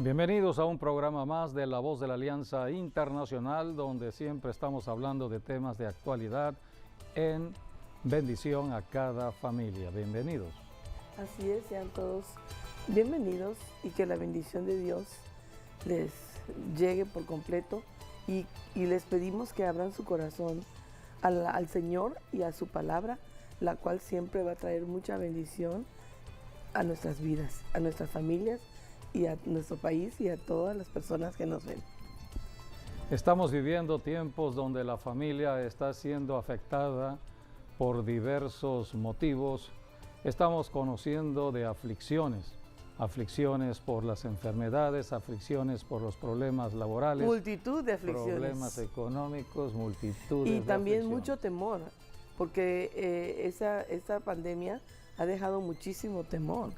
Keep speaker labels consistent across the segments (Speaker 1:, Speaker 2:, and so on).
Speaker 1: Bienvenidos a un programa más de La Voz de la Alianza Internacional, donde siempre estamos hablando de temas de actualidad en bendición a cada familia. Bienvenidos.
Speaker 2: Así es, sean todos bienvenidos y que la bendición de Dios les llegue por completo y les pedimos que abran su corazón al Señor y a su palabra, la cual siempre va a traer mucha bendición a nuestras vidas, a nuestras familias y a nuestro país y a todas las personas que nos ven.
Speaker 1: Estamos viviendo tiempos donde la familia está siendo afectada por diversos motivos. Estamos conociendo de aflicciones por las enfermedades, aflicciones por los problemas laborales,
Speaker 2: multitud de aflicciones,
Speaker 1: problemas económicos, multitud de
Speaker 2: y también
Speaker 1: aflicciones.
Speaker 2: mucho temor, porque esa pandemia ha dejado muchísimo temor.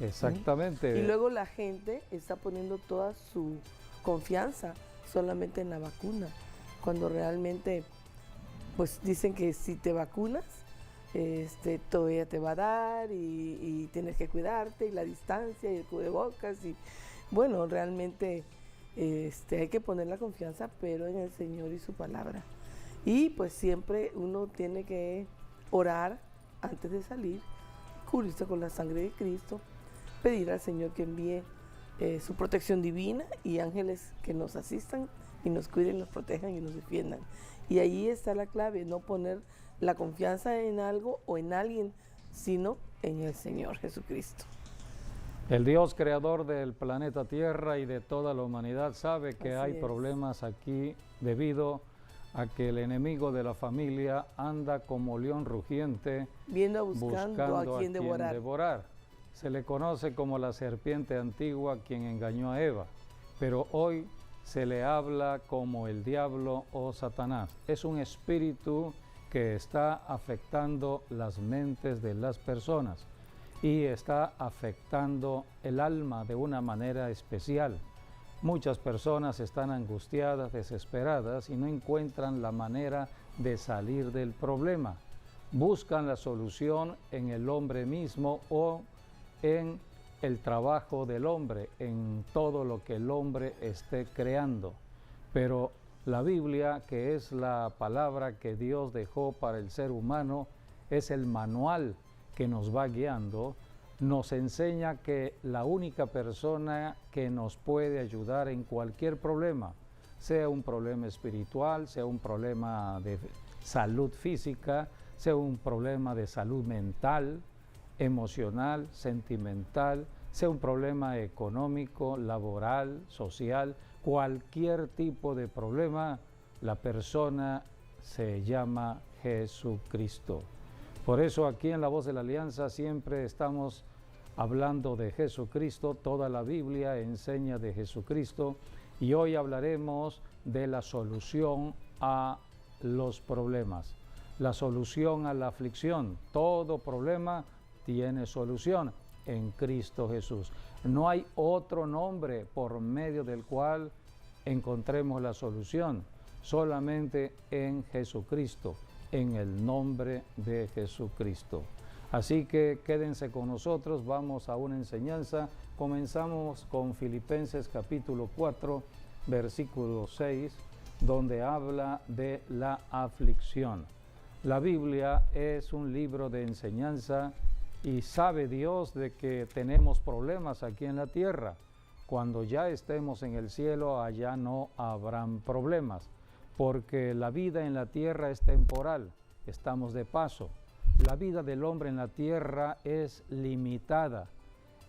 Speaker 1: Exactamente.
Speaker 2: Y luego la gente está poniendo toda su confianza solamente en la vacuna, cuando realmente pues dicen que si te vacunas, todavía te va a dar y tienes que cuidarte, y la distancia y el cubrebocas, y bueno, realmente hay que poner la confianza, pero en el Señor y su palabra. Y pues siempre uno tiene que orar antes de salir, cubrirse con la sangre de Cristo, pedir al Señor que envíe su protección divina y ángeles que nos asistan y nos cuiden, nos protejan y nos defiendan. Y ahí está la clave, no poner la confianza en algo o en alguien, sino en el Señor Jesucristo.
Speaker 1: El Dios creador del planeta Tierra y de toda la humanidad sabe que hay problemas aquí debido a que el enemigo de la familia anda como león rugiente, buscando a quien devorar. Se le conoce como la serpiente antigua, quien engañó a Eva, pero hoy se le habla como el diablo o Satanás. Es un espíritu que está afectando las mentes de las personas y está afectando el alma de una manera especial. Muchas personas están angustiadas, desesperadas y no encuentran la manera de salir del problema. Buscan la solución en el hombre mismo o en el trabajo del hombre, en todo lo que el hombre esté creando. Pero la Biblia, que es la palabra que Dios dejó para el ser humano, es el manual que nos va guiando, nos enseña que la única persona que nos puede ayudar en cualquier problema, sea un problema espiritual, sea un problema de salud física, sea un problema de salud mental, emocional, sentimental, sea un problema económico, laboral, social, cualquier tipo de problema, la persona se llama Jesucristo. Por eso aquí en La Voz de la Alianza siempre estamos hablando de Jesucristo, toda la Biblia enseña de Jesucristo y hoy hablaremos de la solución a los problemas, la solución a la aflicción. Todo problema tiene solución en Cristo Jesús. No hay otro nombre por medio del cual encontremos la solución, solamente en Jesucristo, en el nombre de Jesucristo. Así que quédense con nosotros, vamos a una enseñanza. Comenzamos con Filipenses capítulo 4, versículo 6, donde habla de la aflicción. La Biblia es un libro de enseñanza y sabe Dios de que tenemos problemas aquí en la tierra. Cuando ya estemos en el cielo, allá no habrán problemas, porque la vida en la tierra es temporal, estamos de paso. La vida del hombre en la tierra es limitada.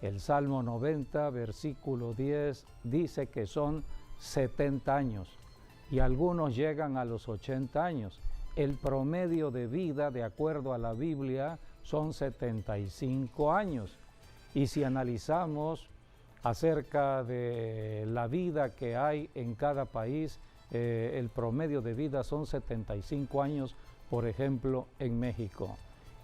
Speaker 1: El Salmo 90, versículo 10, dice que son 70 años y algunos llegan a los 80 años. El promedio de vida, de acuerdo a la Biblia, son 75 años. Y si analizamos acerca de la vida que hay en cada país, el promedio de vida son 75 años, por ejemplo, en México.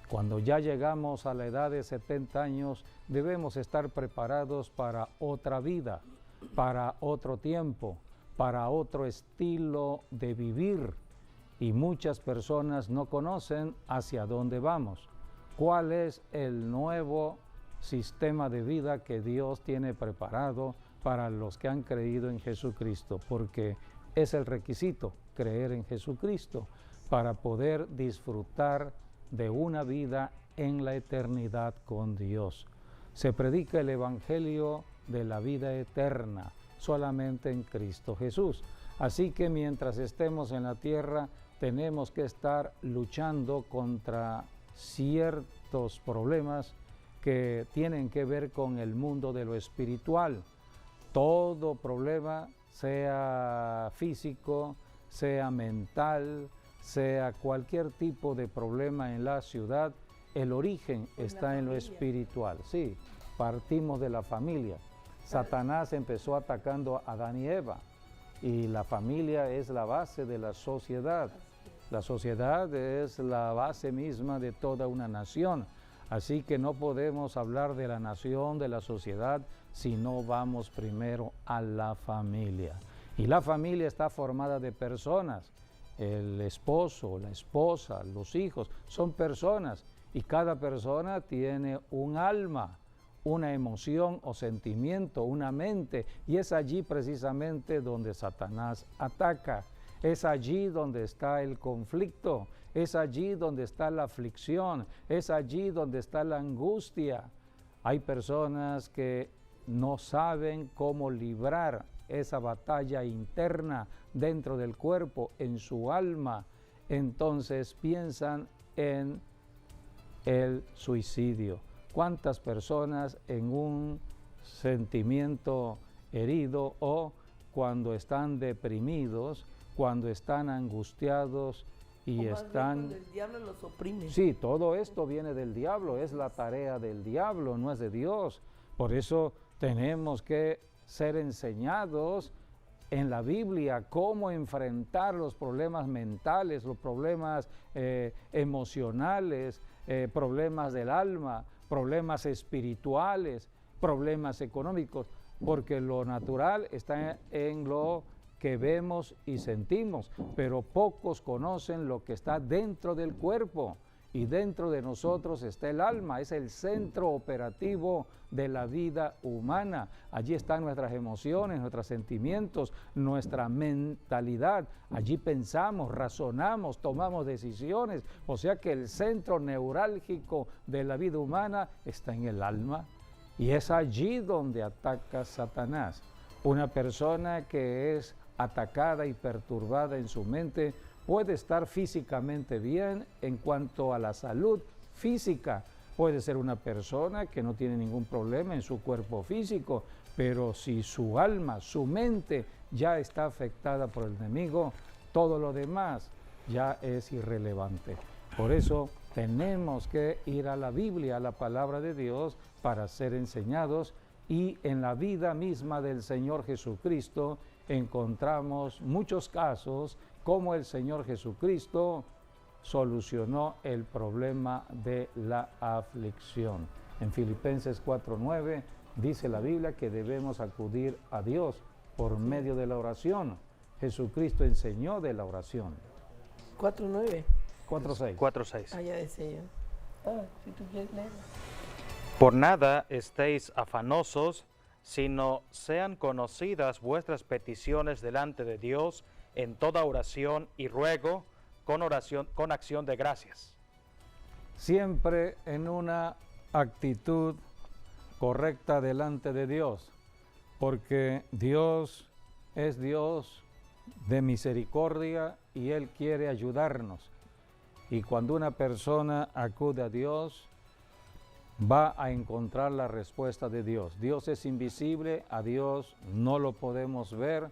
Speaker 1: Cuando ya llegamos a la edad de 70 años, debemos estar preparados para otra vida, para otro tiempo, para otro estilo de vivir. Y muchas personas no conocen hacia dónde vamos. ¿Cuál es el nuevo sistema de vida que Dios tiene preparado para los que han creído en Jesucristo, porque es el requisito, creer en Jesucristo, para poder disfrutar de una vida en la eternidad con Dios. Se predica el Evangelio de la vida eterna solamente en Cristo Jesús. Así que mientras estemos en la tierra, tenemos que estar luchando contra ciertos problemas que tienen que ver con el mundo de lo espiritual. Todo problema, sea físico, sea mental, sea cualquier tipo de problema en la ciudad, el origen está en lo espiritual. Sí, partimos de la familia. Satanás empezó atacando a Adán y Eva, y la familia es la base de la sociedad. La sociedad es la base misma de toda una nación. Así que no podemos hablar de la nación, de la sociedad, si no vamos primero a la familia. Y la familia está formada de personas. El esposo, la esposa, los hijos, son personas. Y cada persona tiene un alma, una emoción o sentimiento, una mente. Y es allí precisamente donde Satanás ataca. Es allí donde está el conflicto. Es allí donde está la aflicción, es allí donde está la angustia. Hay personas que no saben cómo librar esa batalla interna dentro del cuerpo, en su alma. Entonces piensan en el suicidio. ¿Cuántas personas en un sentimiento herido o cuando están deprimidos, cuando están angustiados, y están...
Speaker 2: el diablo los oprime.
Speaker 1: Sí, todo esto viene del diablo, es la tarea del diablo, no es de Dios. Por eso tenemos que ser enseñados en la Biblia cómo enfrentar los problemas mentales, los problemas emocionales, problemas del alma, problemas espirituales, problemas económicos, porque lo natural está en lo que vemos y sentimos, pero pocos conocen lo que está dentro del cuerpo, y dentro de nosotros está el alma, es el centro operativo de la vida humana. Allí están nuestras emociones, nuestros sentimientos, nuestra mentalidad. Allí pensamos, razonamos, tomamos decisiones. O sea que el centro neurálgico de la vida humana está en el alma, y es allí donde ataca Satanás. Una persona que es atacada y perturbada en su mente puede estar físicamente bien en cuanto a la salud física. Puede ser una persona que no tiene ningún problema en su cuerpo físico, pero si su alma, su mente ya está afectada por el enemigo, todo lo demás ya es irrelevante. Por eso tenemos que ir a la Biblia, a la palabra de Dios, para ser enseñados, y en la vida misma del Señor Jesucristo encontramos muchos casos como el Señor Jesucristo solucionó el problema de la aflicción. En Filipenses 4:9 dice la Biblia que debemos acudir a Dios por medio de la oración. Jesucristo enseñó de la oración.
Speaker 2: 4:9.
Speaker 1: 4:6.
Speaker 3: 4:6.
Speaker 2: Ah, ya decía yo. Si tú quieres leer.
Speaker 3: Por nada estéis afanosos, sino sean conocidas vuestras peticiones delante de Dios en toda oración y ruego, con acción de gracias.
Speaker 1: Siempre en una actitud correcta delante de Dios, porque Dios es Dios de misericordia y Él quiere ayudarnos. Y cuando una persona acude a Dios, va a encontrar la respuesta de Dios. Dios es invisible, a Dios no lo podemos ver,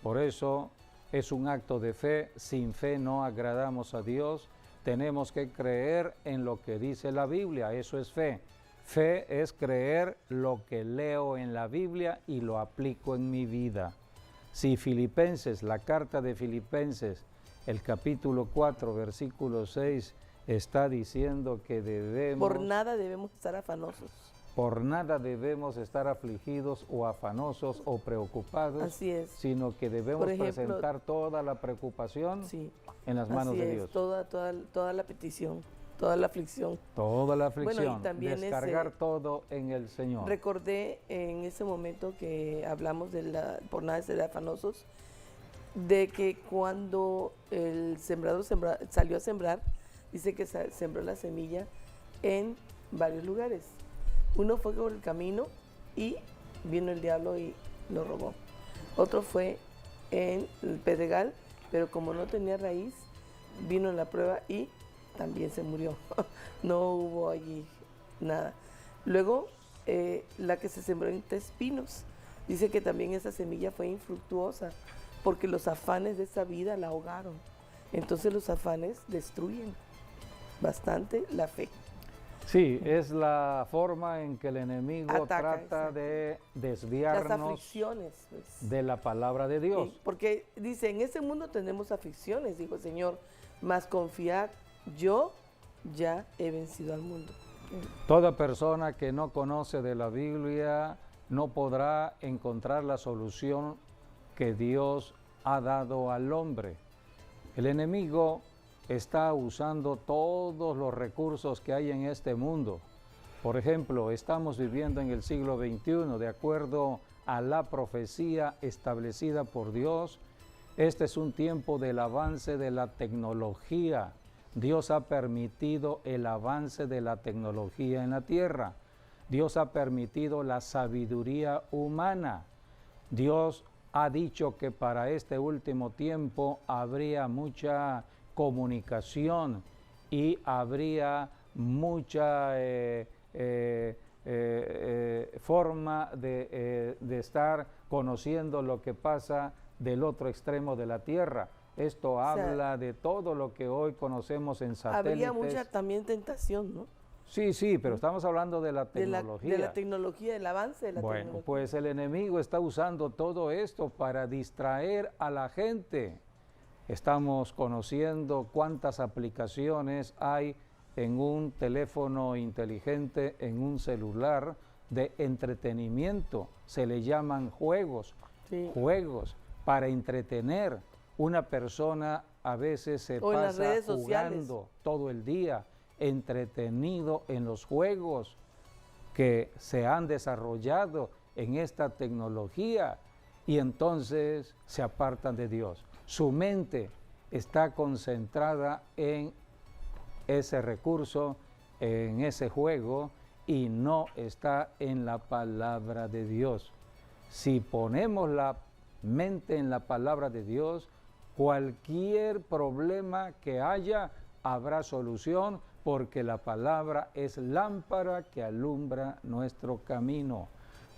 Speaker 1: por eso es un acto de fe. Sin fe no agradamos a Dios. Tenemos que creer en lo que dice la Biblia, eso es fe. Fe es creer lo que leo en la Biblia y lo aplico en mi vida. Si Filipenses, la carta de Filipenses, el capítulo 4, versículo 6, está diciendo que debemos...
Speaker 2: Por nada debemos estar afanosos.
Speaker 1: Por nada debemos estar afligidos o afanosos o preocupados.
Speaker 2: Así es.
Speaker 1: Sino que debemos presentar toda la preocupación en las manos de Dios.
Speaker 2: Toda la petición. toda la aflicción.
Speaker 1: Toda la aflicción.
Speaker 2: Bueno, y también
Speaker 1: descargar todo en el Señor.
Speaker 2: Recordé en ese momento que hablamos de por nada de ser afanosos, de que cuando el sembrador salió a sembrar, dice que sembró la semilla en varios lugares. Uno fue por el camino y vino el diablo y lo robó. Otro fue en el pedregal, pero como no tenía raíz, vino la prueba y también se murió. No hubo allí nada. Luego, la que se sembró entre espinos, dice que también esa semilla fue infructuosa, porque los afanes de esa vida la ahogaron. Entonces los afanes destruyen bastante la fe.
Speaker 1: Sí, es la forma en que el enemigo
Speaker 2: Ataca,
Speaker 1: trata de
Speaker 2: Las
Speaker 1: desviarnos
Speaker 2: aflicciones, pues.
Speaker 1: de la palabra de Dios.
Speaker 2: Sí, porque dice, en ese mundo tenemos aflicciones, dijo el Señor, mas confiad, yo ya he vencido al mundo.
Speaker 1: Toda persona que no conoce de la Biblia no podrá encontrar la solución que Dios ha dado al hombre. El enemigo está usando todos los recursos que hay en este mundo. Por ejemplo, estamos viviendo en el siglo XXI, de acuerdo a la profecía establecida por Dios. Este es un tiempo del avance de la tecnología. Dios ha permitido el avance de la tecnología en la tierra. Dios ha permitido la sabiduría humana. Dios ha dicho que para este último tiempo habría mucha comunicación y habría mucha forma de estar conociendo lo que pasa del otro extremo de la tierra. Esto habla de todo lo que hoy conocemos en satélites.
Speaker 2: Habría mucha también tentación, ¿no?
Speaker 1: Sí, sí, pero estamos hablando de la tecnología.
Speaker 2: De la tecnología, del avance de la tecnología.
Speaker 1: Bueno, pues el enemigo está usando todo esto para distraer a la gente. Estamos conociendo cuántas aplicaciones hay en un teléfono inteligente, en un celular de entretenimiento. Se le llaman juegos,
Speaker 2: Sí.
Speaker 1: juegos para entretener. Una persona a veces se
Speaker 2: O en las
Speaker 1: pasa
Speaker 2: redes sociales.
Speaker 1: jugando todo el día, entretenido en los juegos que se han desarrollado en esta tecnología, y entonces se apartan de Dios. Su mente está concentrada en ese recurso, en ese juego, y no está en la palabra de Dios. Si ponemos la mente en la palabra de Dios, cualquier problema que haya, habrá solución, porque la palabra es lámpara que alumbra nuestro camino.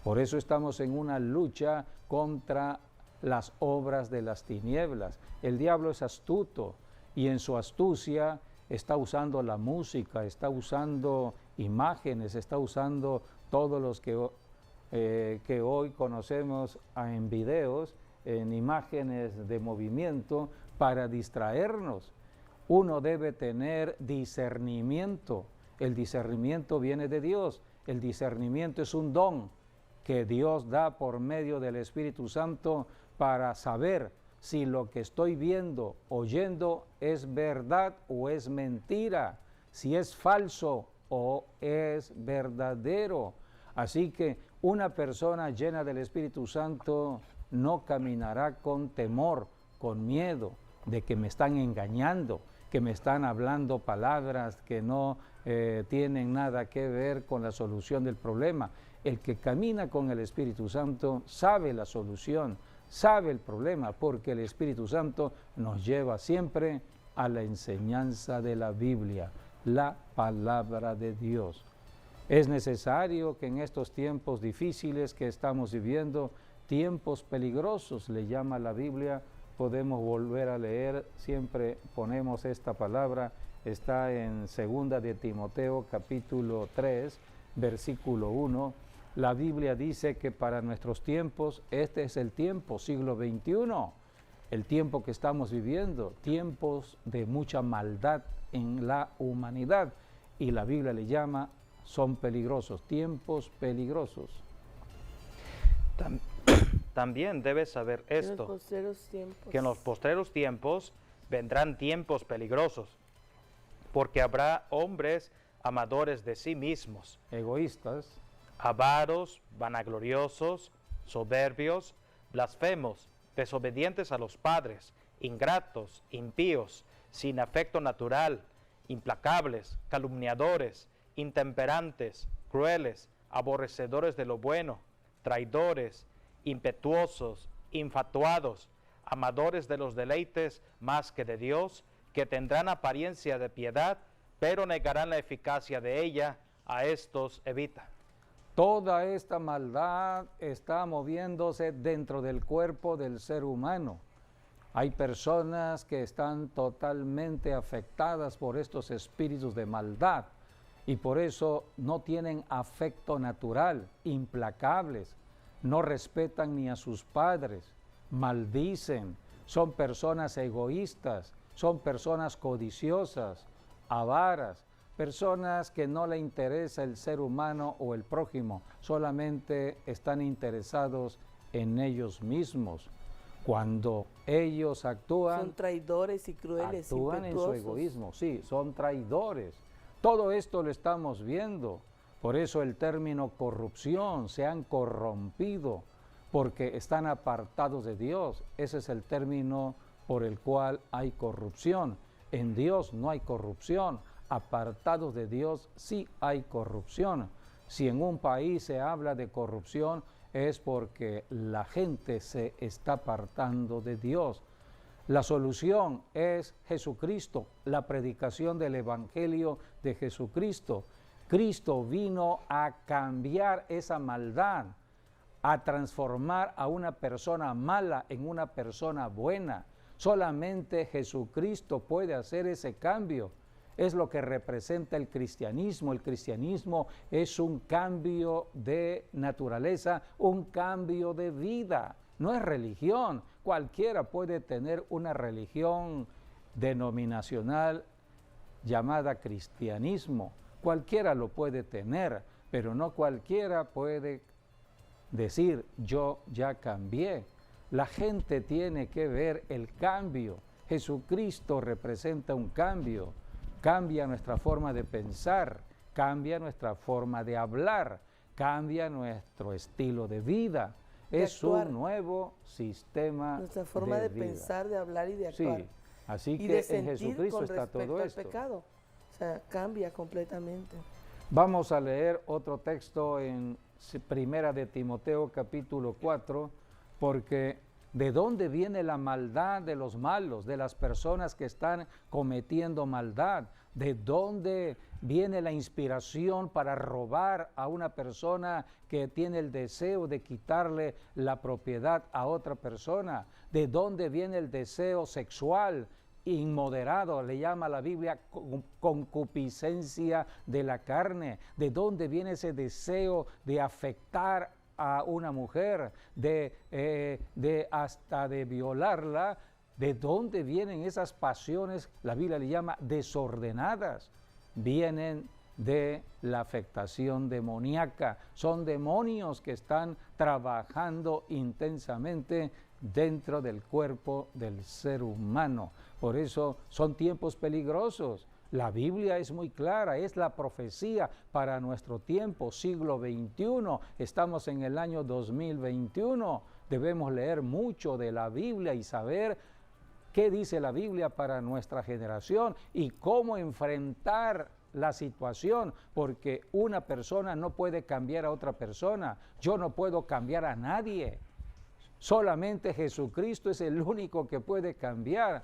Speaker 1: Por eso estamos en una lucha contra las obras de las tinieblas. El diablo es astuto y en su astucia está usando la música, está usando imágenes, está usando todos los que hoy conocemos en videos, en imágenes de movimiento, para distraernos. Uno debe tener discernimiento. El discernimiento viene de Dios. El discernimiento es un don que Dios da por medio del Espíritu Santo para saber si lo que estoy viendo, oyendo, es verdad o es mentira, si es falso o es verdadero. Así que una persona llena del Espíritu Santo no caminará con temor, con miedo de que me están engañando, que me están hablando palabras que no tienen nada que ver con la solución del problema. El que camina con el Espíritu Santo sabe la solución, sabe el problema, porque el Espíritu Santo nos lleva siempre a la enseñanza de la Biblia, la palabra de Dios. Es necesario que en estos tiempos difíciles que estamos viviendo, tiempos peligrosos, le llama la Biblia, podemos volver a leer, siempre ponemos esta palabra, está en 2 de Timoteo capítulo 3, versículo 1, la Biblia dice que para nuestros tiempos, este es el tiempo, siglo XXI, el tiempo que estamos viviendo, tiempos de mucha maldad en la humanidad, y la Biblia le llama, son peligrosos, tiempos peligrosos.
Speaker 3: También debes saber esto,
Speaker 2: que
Speaker 3: que en los postreros tiempos vendrán tiempos peligrosos. porque habrá hombres amadores de sí mismos,
Speaker 1: egoístas,
Speaker 3: avaros, vanagloriosos, soberbios, blasfemos, desobedientes a los padres, ingratos, impíos, sin afecto natural, implacables, calumniadores, intemperantes, crueles, aborrecedores de lo bueno, traidores, impetuosos, infatuados, amadores de los deleites más que de Dios, que tendrán apariencia de piedad, pero negarán la eficacia de ella. A estos evita.
Speaker 1: toda esta maldad está moviéndose dentro del cuerpo del ser humano. Hay personas que están totalmente afectadas por estos espíritus de maldad y por eso no tienen afecto natural, implacables, no respetan ni a sus padres, maldicen, son personas egoístas, son personas codiciosas, avaras, personas que no le interesa el ser humano o el prójimo, solamente están interesados en ellos mismos. Cuando ellos actúan,
Speaker 2: son traidores y crueles,
Speaker 1: actúan en su egoísmo, sí, son traidores. Todo esto lo estamos viendo. Por eso el término corrupción, se han corrompido, porque están apartados de Dios. Ese es el término por el cual hay corrupción. En Dios no hay corrupción, apartados de Dios sí hay corrupción. Si en un país se habla de corrupción, es porque la gente se está apartando de Dios. La solución es Jesucristo, la predicación del Evangelio de Jesucristo. Cristo vino a cambiar esa maldad, a transformar a una persona mala en una persona buena. Solamente Jesucristo puede hacer ese cambio. Es lo que representa el cristianismo. El cristianismo es un cambio de naturaleza, un cambio de vida. No es religión. Cualquiera puede tener una religión denominacional llamada cristianismo. Cualquiera lo puede tener, pero no cualquiera puede decir, yo ya cambié. La gente tiene que ver el cambio. Jesucristo representa un cambio. Cambia nuestra forma de pensar, cambia nuestra forma de hablar, cambia nuestro estilo de vida. Es un nuevo sistema de vida.
Speaker 2: Nuestra forma de pensar, de hablar y de actuar.
Speaker 1: Sí, así que en Jesucristo está todo esto.
Speaker 2: Pecado. O sea, cambia completamente.
Speaker 1: Vamos a leer otro texto en Primera de Timoteo capítulo 4, porque ¿de dónde viene la maldad de los malos, de las personas que están cometiendo maldad? ¿De dónde viene la inspiración para robar a una persona que tiene el deseo de quitarle la propiedad a otra persona? ¿De dónde viene el deseo sexual inmoderado? Le llama la Biblia concupiscencia de la carne. ¿De dónde viene ese deseo de afectar a una mujer, hasta de violarla? ¿De dónde vienen esas pasiones? La Biblia le llama desordenadas. Vienen de la afectación demoníaca. Son demonios que están trabajando intensamente dentro del cuerpo del ser humano. Por eso son tiempos peligrosos. La Biblia es muy clara, es la profecía para nuestro tiempo, siglo XXI. Estamos en el año 2021. Debemos leer mucho de la Biblia y saber qué dice la Biblia para nuestra generación y cómo enfrentar la situación, porque una persona no puede cambiar a otra persona. Yo no puedo cambiar a nadie. Solamente Jesucristo es el único que puede cambiar.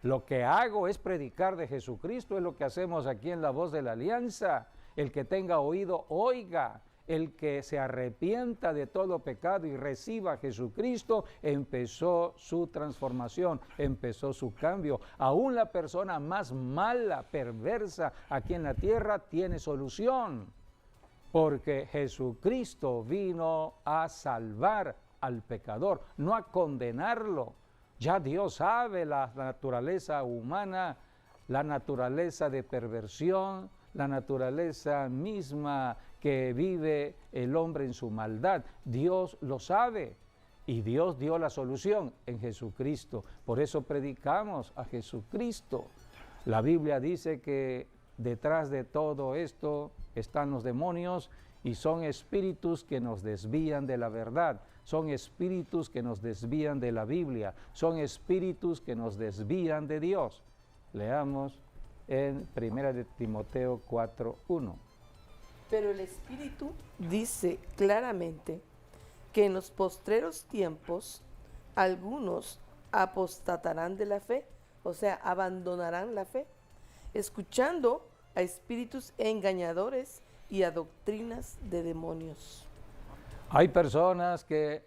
Speaker 1: Lo que hago es predicar de Jesucristo, es lo que hacemos aquí en La Voz de la Alianza. El que tenga oído, oiga. El que se arrepienta de todo pecado y reciba a Jesucristo, empezó su transformación, empezó su cambio. Aún la persona más mala, perversa aquí en la tierra tiene solución, porque Jesucristo vino a salvar al pecador, no a condenarlo. Ya Dios sabe la naturaleza humana, la naturaleza de perversión, la naturaleza misma que vive el hombre en su maldad. Dios lo sabe y Dios dio la solución en Jesucristo. Por eso predicamos a Jesucristo. La Biblia dice que detrás de todo esto están los demonios y son espíritus que nos desvían de la verdad, son espíritus que nos desvían de la Biblia, son espíritus que nos desvían de Dios. Leamos en 1 de Timoteo 4:1.
Speaker 2: Pero el Espíritu dice claramente que en los postreros tiempos algunos apostatarán de la fe, o sea, abandonarán la fe, escuchando a espíritus engañadores y a doctrinas de demonios.
Speaker 1: Hay personas que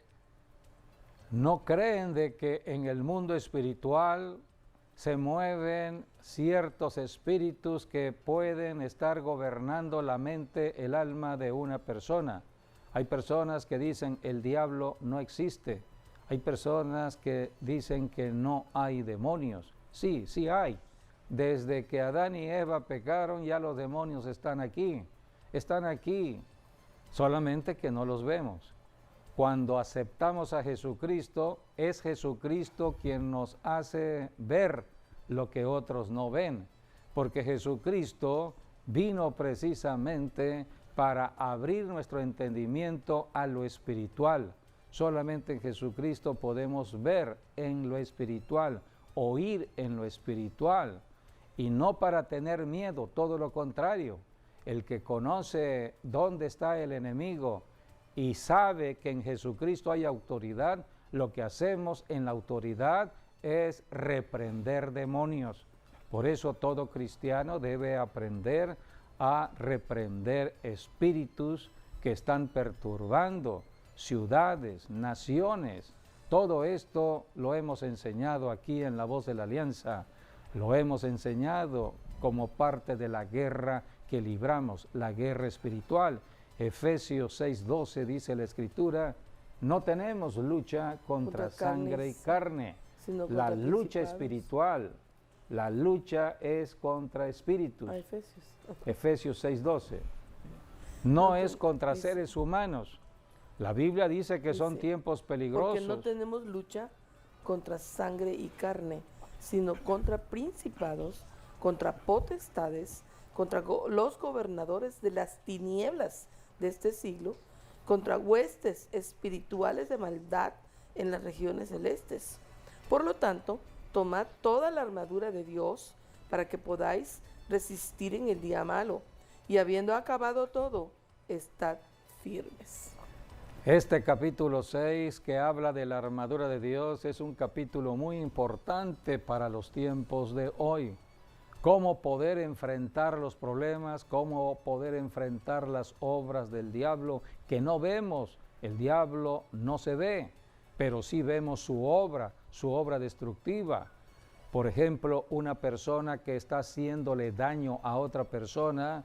Speaker 1: no creen de que en el mundo espiritual se mueven ciertos espíritus que pueden estar gobernando la mente, el alma de una persona. Hay personas que dicen el diablo no existe. Hay personas que dicen que no hay demonios. Sí, sí hay. Desde que Adán y Eva pecaron, ya los demonios están aquí. Están aquí, solamente que no los vemos. Cuando aceptamos a Jesucristo, es Jesucristo quien nos hace ver lo que otros no ven, porque Jesucristo vino precisamente para abrir nuestro entendimiento a lo espiritual. Solamente en Jesucristo podemos ver en lo espiritual, oír en lo espiritual, y no para tener miedo, todo lo contrario. El que conoce dónde está el enemigo y sabe que en Jesucristo hay autoridad, lo que hacemos en la autoridad es reprender demonios. Por eso todo cristiano debe aprender a reprender espíritus que están perturbando ciudades, naciones. Todo esto lo hemos enseñado aquí en La Voz de la Alianza, lo hemos enseñado como parte de la guerra que libramos, la guerra espiritual. Efesios 6:12 dice la Escritura, no tenemos lucha contra sangre y carne. La lucha espiritual, la lucha es contra espíritus. Efesios 6:12. No es contra seres humanos. La Biblia dice que son tiempos peligrosos.
Speaker 2: Porque no tenemos lucha contra sangre y carne, sino contra principados, contra potestades, contra los gobernadores de las tinieblas de este siglo, contra huestes espirituales de maldad en las regiones celestes. Por lo tanto, tomad toda la armadura de Dios para que podáis resistir en el día malo, y habiendo acabado todo, estad firmes.
Speaker 1: Este capítulo 6 que habla de la armadura de Dios es un capítulo muy importante para los tiempos de hoy. Cómo poder enfrentar los problemas, cómo poder enfrentar las obras del diablo que no vemos. El diablo no se ve, pero sí vemos su obra destructiva. Por ejemplo, una persona que está haciéndole daño a otra persona,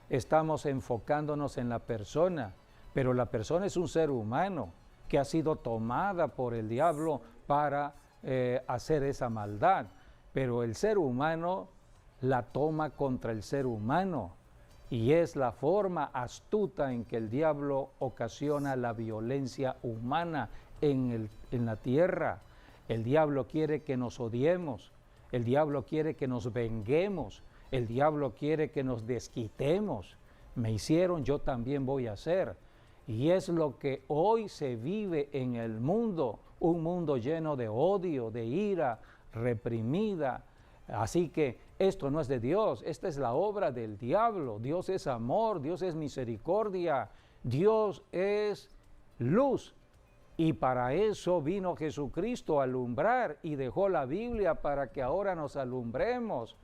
Speaker 1: estamos enfocándonos en la persona, pero la persona es un ser humano que ha sido tomada por el diablo para hacer esa maldad, pero el ser humano la toma contra el ser humano, y es la forma astuta en que el diablo ocasiona la violencia humana en la tierra. El diablo quiere que nos odiemos, el diablo quiere que nos venguemos, el diablo quiere que nos desquitemos. Me hicieron, yo también voy a hacer. Y es lo que hoy se vive en el mundo, un mundo lleno de odio, de ira, reprimida. Así que esto no es de Dios, esta es la obra del diablo. Dios es amor, Dios es misericordia, Dios es luz. Y para eso vino Jesucristo a alumbrar y dejó la Biblia para que ahora nos alumbremos.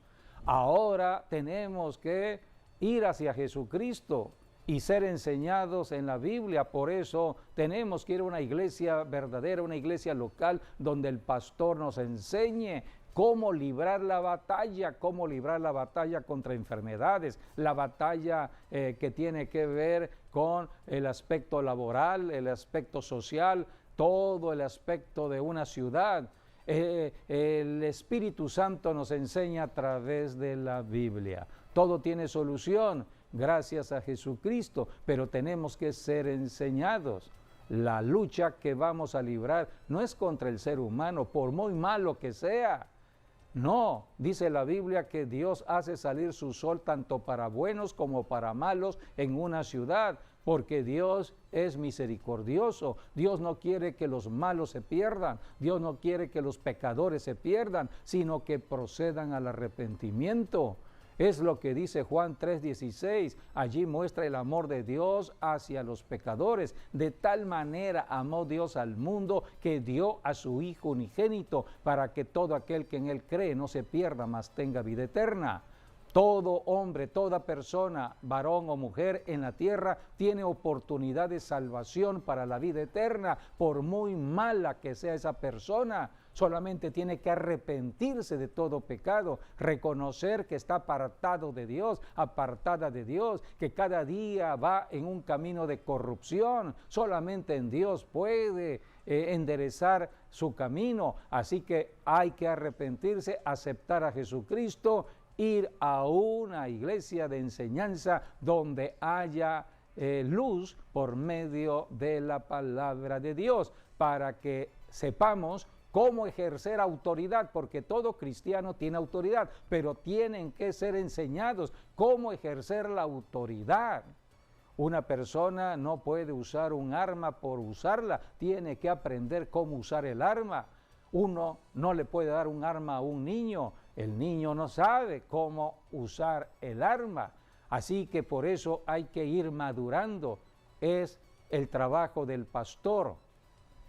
Speaker 1: Ahora tenemos que ir hacia Jesucristo y ser enseñados en la Biblia. Por eso tenemos que ir a una iglesia verdadera, una iglesia local, donde el pastor nos enseñe cómo librar la batalla contra enfermedades, la batalla que tiene que ver con el aspecto laboral, el aspecto social, todo el aspecto de una ciudad. El Espíritu Santo nos enseña a través de la Biblia. Todo tiene solución gracias a Jesucristo, pero tenemos que ser enseñados. La lucha que vamos a librar no es contra el ser humano, por muy malo que sea. No, dice la Biblia que Dios hace salir su sol tanto para buenos como para malos en una ciudad, porque Dios es misericordioso. Dios no quiere que los malos se pierdan, Dios no quiere que los pecadores se pierdan, sino que procedan al arrepentimiento. Es lo que dice Juan 3:16, allí muestra el amor de Dios hacia los pecadores. De tal manera amó Dios al mundo que dio a su Hijo unigénito para que todo aquel que en Él cree no se pierda, mas tenga vida eterna. Todo hombre, toda persona, varón o mujer en la tierra tiene oportunidad de salvación para la vida eterna, por muy mala que sea esa persona. Solamente tiene que arrepentirse de todo pecado, reconocer que está apartado de Dios, apartada de Dios, que cada día va en un camino de corrupción. Solamente en Dios puede enderezar su camino. Así que hay que arrepentirse, aceptar a Jesucristo, ir a una iglesia de enseñanza donde haya luz por medio de la palabra de Dios, para que sepamos cómo ejercer autoridad, porque todo cristiano tiene autoridad, pero tienen que ser enseñados cómo ejercer la autoridad. Una persona no puede usar un arma por usarla, tiene que aprender cómo usar el arma. Uno no le puede dar un arma a un niño, el niño no sabe cómo usar el arma. Así que por eso hay que ir madurando. Es el trabajo del pastor,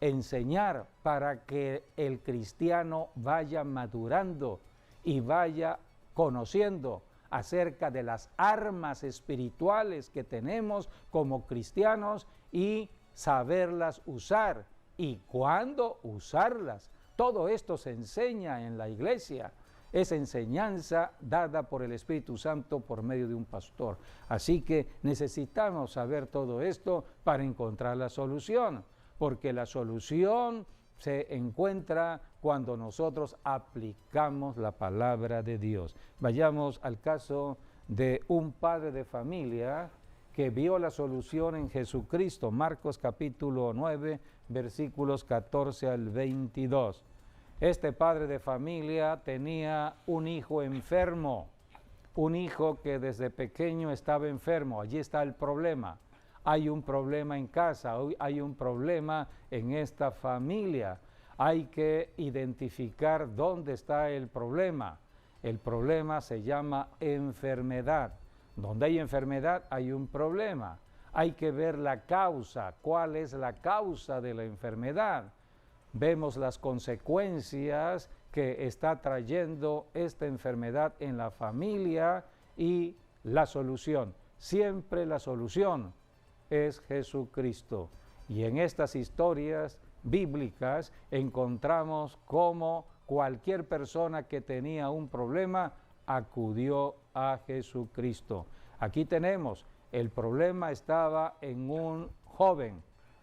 Speaker 1: enseñar para que el cristiano vaya madurando y vaya conociendo acerca de las armas espirituales que tenemos como cristianos y saberlas usar y cuándo usarlas. Todo esto se enseña en la iglesia. Es enseñanza dada por el Espíritu Santo por medio de un pastor. Así que necesitamos saber todo esto para encontrar la solución, porque la solución se encuentra cuando nosotros aplicamos la palabra de Dios. Vayamos al caso de un padre de familia que vio la solución en Jesucristo. Marcos capítulo 9, versículos 14 al 22. Este padre de familia tenía un hijo enfermo, un hijo que desde pequeño estaba enfermo. Allí está el problema. Hay un problema en casa, hay un problema en esta familia. Hay que identificar dónde está el problema. El problema se llama enfermedad. Donde hay enfermedad hay un problema. Hay que ver la causa, cuál es la causa de la enfermedad. Vemos las consecuencias que está trayendo esta enfermedad en la familia y la solución. Siempre la solución es Jesucristo. Y en estas historias bíblicas encontramos cómo cualquier persona que tenía un problema acudió a Jesucristo. Aquí tenemos, el problema estaba en un joven,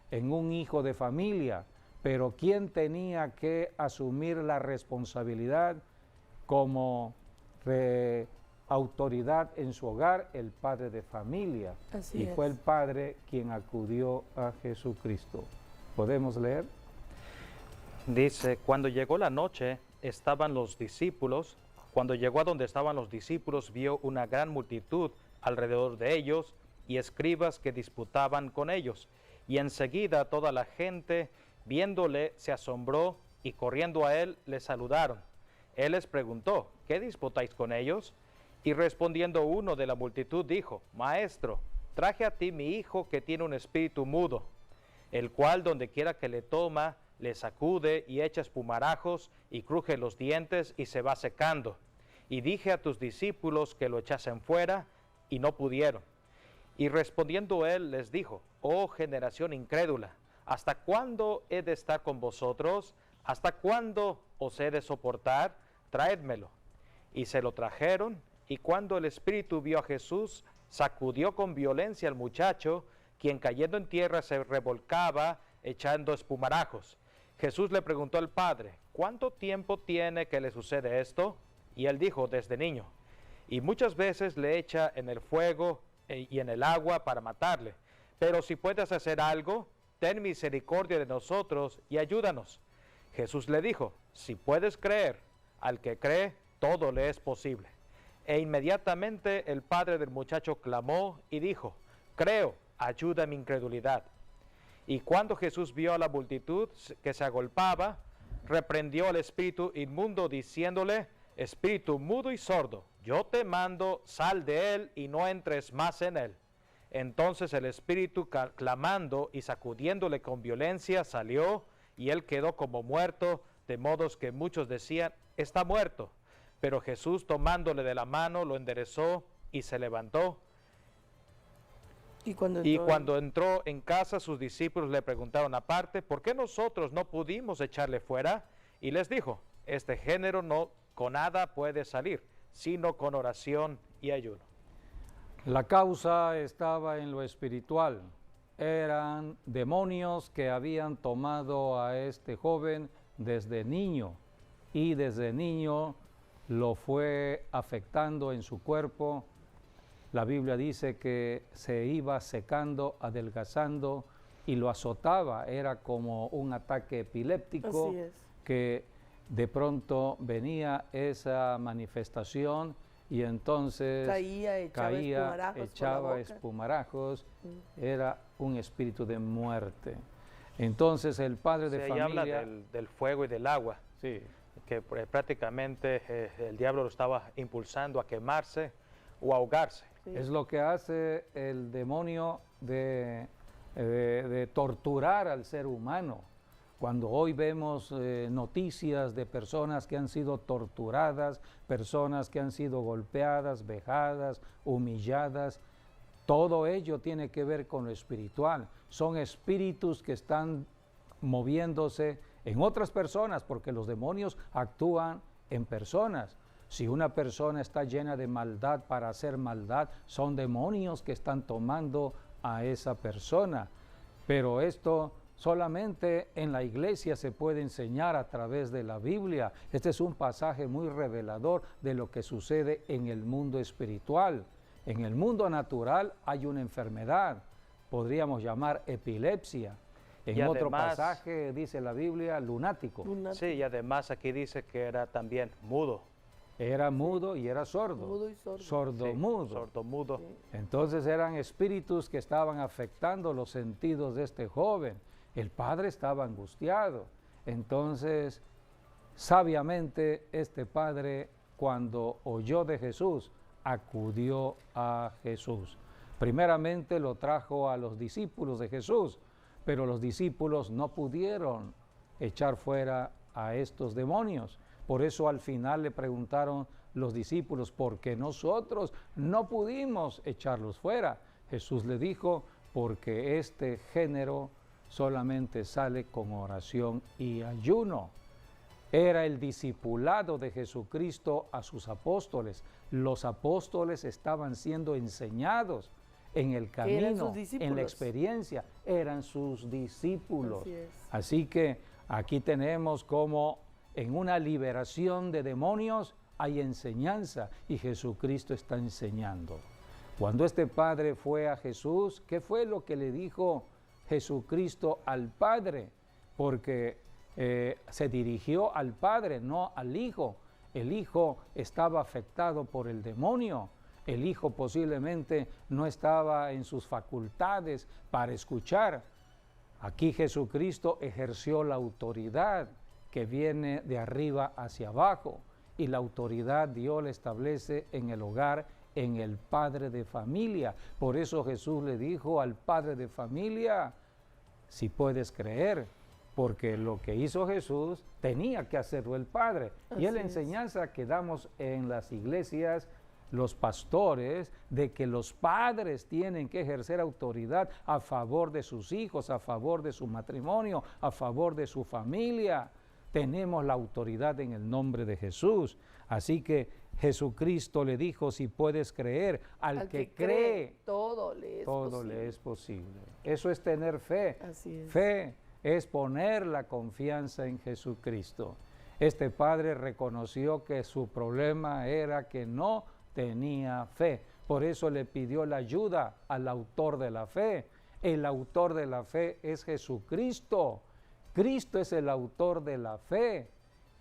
Speaker 1: en un hijo de familia, pero ¿quién tenía que asumir la responsabilidad como autoridad en su hogar? El padre de familia.
Speaker 2: Así es.
Speaker 1: Fue el padre quien acudió a Jesucristo. ¿Podemos leer?
Speaker 3: Dice, cuando llegó la noche, estaban los discípulos. Cuando llegó a donde estaban los discípulos, vio una gran multitud alrededor de ellos y escribas que disputaban con ellos. Y enseguida toda la gente, viéndole, se asombró y corriendo a él, le saludaron. Él les preguntó, ¿qué disputáis con ellos? Y respondiendo uno de la multitud dijo, Maestro, traje a ti mi hijo que tiene un espíritu mudo, el cual donde quiera que le toma, le sacude y echa espumarajos y cruje los dientes y se va secando. Y dije a tus discípulos que lo echasen fuera y no pudieron. Y respondiendo él les dijo, oh generación incrédula, ¿hasta cuándo he de estar con vosotros? ¿Hasta cuándo os he de soportar? Traédmelo. Y se lo trajeron, y cuando el espíritu vio a Jesús, sacudió con violencia al muchacho, quien cayendo en tierra se revolcaba, echando espumarajos. Jesús le preguntó al padre, ¿cuánto tiempo tiene que le sucede esto? Y él dijo, desde niño. Y muchas veces le echa en el fuego y en el agua para matarle. Pero si puedes hacer algo, ten misericordia de nosotros y ayúdanos. Jesús le dijo, si puedes creer, Al que cree, todo le es posible. E inmediatamente el padre del muchacho clamó y dijo: creo, ayuda mi incredulidad. Y cuando Jesús vio a la multitud que se agolpaba, reprendió al espíritu inmundo diciéndole: espíritu mudo y sordo, yo te mando, sal de él y no entres más en él. Entonces el espíritu, clamando y sacudiéndole con violencia, salió, y él quedó como muerto, de modos que muchos decían: está muerto. Pero Jesús, tomándole de la mano, lo enderezó y se levantó.
Speaker 2: Y
Speaker 3: cuando entró en casa, sus discípulos le preguntaron aparte: ¿por qué nosotros no pudimos echarle fuera? Y les dijo: este género no con nada puede salir, sino con oración y ayuno.
Speaker 1: La causa estaba en lo espiritual. Eran demonios que habían tomado a este joven desde niño, y desde niño lo fue afectando en su cuerpo. La Biblia dice que se iba secando, adelgazando, y lo azotaba. Era como un ataque epiléptico.
Speaker 2: Así es.
Speaker 1: Que de pronto venía esa manifestación y entonces echaba espumarajos. Era un espíritu de muerte. Entonces el padre de familia...
Speaker 3: habla del fuego y del agua.
Speaker 1: Sí.
Speaker 3: Que prácticamente el diablo lo estaba impulsando a quemarse o ahogarse.
Speaker 2: Sí.
Speaker 1: Es lo que hace el demonio de torturar al ser humano. Cuando hoy vemos noticias de personas que han sido torturadas, personas que han sido golpeadas, vejadas, humilladas, todo ello tiene que ver con lo espiritual. Son espíritus que están moviéndose en otras personas, porque los demonios actúan en personas. Si una persona está llena de maldad para hacer maldad, son demonios que están tomando a esa persona. Pero esto solamente en la iglesia se puede enseñar a través de la Biblia. Este es un pasaje muy revelador de lo que sucede en el mundo espiritual. En el mundo natural hay una enfermedad, podríamos llamar epilepsia. En otro pasaje dice la Biblia lunático.
Speaker 3: Sí, y además aquí dice que era también mudo.
Speaker 1: Era mudo y era sordo.
Speaker 2: Mudo y sordo.
Speaker 1: Sordomudo.
Speaker 3: Sí, sordomudo.
Speaker 2: Sí.
Speaker 1: Entonces eran espíritus que estaban afectando los sentidos de este joven. El padre estaba angustiado. Entonces, sabiamente, este padre, cuando oyó de Jesús, acudió a Jesús. Primeramente lo trajo a los discípulos de Jesús, pero los discípulos no pudieron echar fuera a estos demonios. Por eso al final le preguntaron los discípulos: ¿por qué nosotros no pudimos echarlos fuera? Jesús le dijo: porque este género solamente sale con oración y ayuno. Era el discipulado de Jesucristo a sus apóstoles. Los apóstoles estaban siendo enseñados en el camino, en la experiencia, eran sus discípulos. Así que aquí tenemos como en una liberación de demonios hay enseñanza, y Jesucristo está enseñando. Cuando este padre fue a Jesús, ¿qué fue lo que le dijo Jesucristo al Padre? Porque se dirigió al Padre, no al Hijo. El Hijo estaba afectado por el demonio. El Hijo posiblemente no estaba en sus facultades para escuchar. Aquí Jesucristo ejerció la autoridad que viene de arriba hacia abajo, y la autoridad Dios la establece en el hogar, en el padre de familia. Por eso Jesús le dijo al padre de familia: si puedes creer, porque lo que hizo Jesús tenía que hacerlo el Padre. Y es la enseñanza que damos en las iglesias, los pastores, de que los padres tienen que ejercer autoridad a favor de sus hijos, a favor de su matrimonio, a favor de su familia. Tenemos la autoridad en el nombre de Jesús. Así que Jesucristo le dijo: si puedes creer, al que cree,
Speaker 2: todo le es
Speaker 1: posible. Eso es tener fe.
Speaker 2: Así es.
Speaker 1: Fe es poner la confianza en Jesucristo. Este padre reconoció que su problema era que no tenía fe. Por eso le pidió la ayuda al autor de la fe. El autor de la fe es Jesucristo. Cristo es el autor de la fe.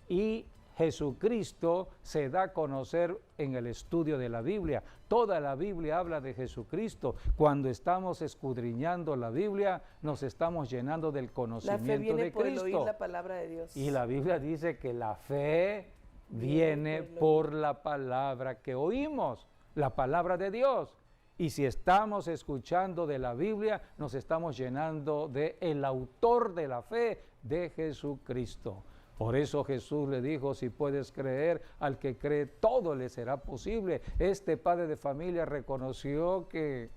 Speaker 1: Y Jesucristo se da a conocer en el estudio de la Biblia. Toda la Biblia habla de Jesucristo. Cuando estamos escudriñando la Biblia, nos estamos llenando del conocimiento
Speaker 2: La fe viene
Speaker 1: de
Speaker 2: por
Speaker 1: Cristo.
Speaker 2: el oír la palabra de Dios.
Speaker 1: Y la Biblia dice que la fe viene por la palabra que oímos, la palabra de Dios. Y si estamos escuchando de la Biblia, nos estamos llenando del autor de la fe, de Jesucristo. Por eso Jesús le dijo, si puedes creer, al que cree todo le será posible. Este padre de familia reconoció que